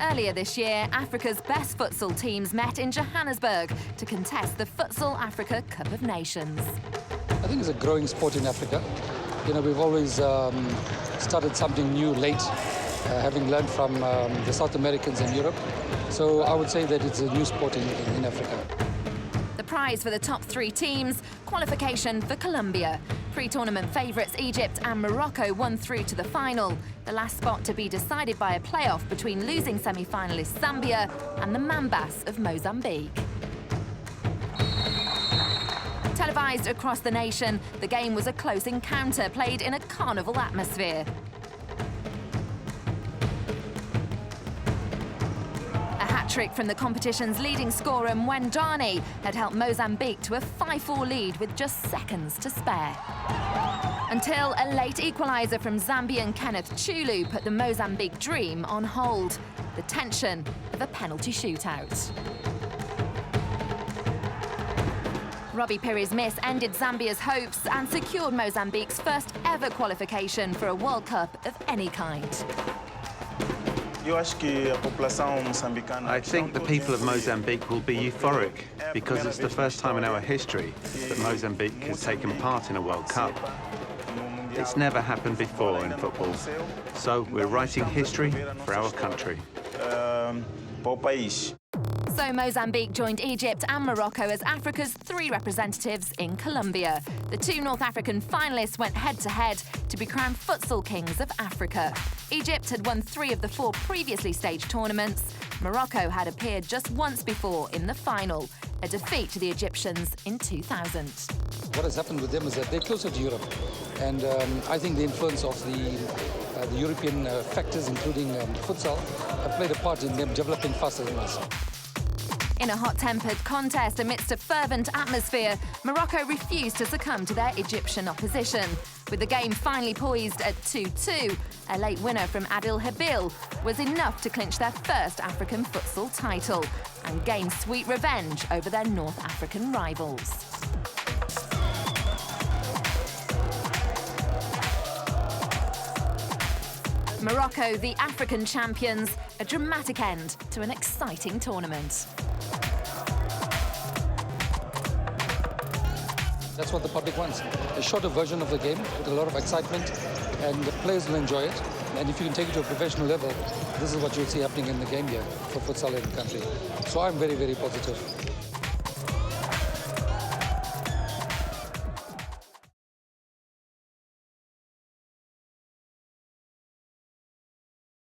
Earlier this year, Africa's best futsal teams met in Johannesburg to contest the Futsal Africa Cup of Nations. I think it's a growing sport in Africa. You know, we've always started something new late, having learned from the South Americans in Europe. So I would say that it's a new sport in Africa. The prize for the top 3 teams, qualification for Colombia. Pre-tournament favourites Egypt and Morocco won through to the final, the last spot to be decided by a playoff between losing semi-finalist Zambia and the Mambas of Mozambique. Televised across the nation, the game was a close encounter played in a carnival atmosphere. Trick from the competition's leading scorer Mwendani had helped Mozambique to a 5-4 lead with just seconds to spare. Until a late equaliser from Zambian Kenneth Chulu put the Mozambique dream on hold. The tension of a penalty shootout. Robbie Piri's miss ended Zambia's hopes and secured Mozambique's first ever qualification for a World Cup of any kind. I think the people of Mozambique will be euphoric because it's the first time in our history that Mozambique has taken part in a World Cup. It's never happened before in football, so we're writing history for our country. So Mozambique joined Egypt and Morocco as Africa's 3 representatives in Colombia. The 2 North African finalists went head-to-head to be crowned Futsal Kings of Africa. Egypt had won 3 of the 4 previously staged tournaments. Morocco had appeared just once before in the final, a defeat to the Egyptians in 2000. What has happened with them is that they're closer to Europe. And I think the influence of the European factors, including futsal, have played a part in them developing faster than us. In a hot-tempered contest amidst a fervent atmosphere, Morocco refused to succumb to their Egyptian opposition. With the game finally poised at 2-2, a late winner from Adil Habil was enough to clinch their first African futsal title and gain sweet revenge over their North African rivals. Morocco, the African champions, a dramatic end to an exciting tournament. That's what the public wants. A shorter version of the game with a lot of excitement, and the players will enjoy it. And if you can take it to a professional level, this is what you'll see happening in the game here for futsal in the country. So I'm very, very positive.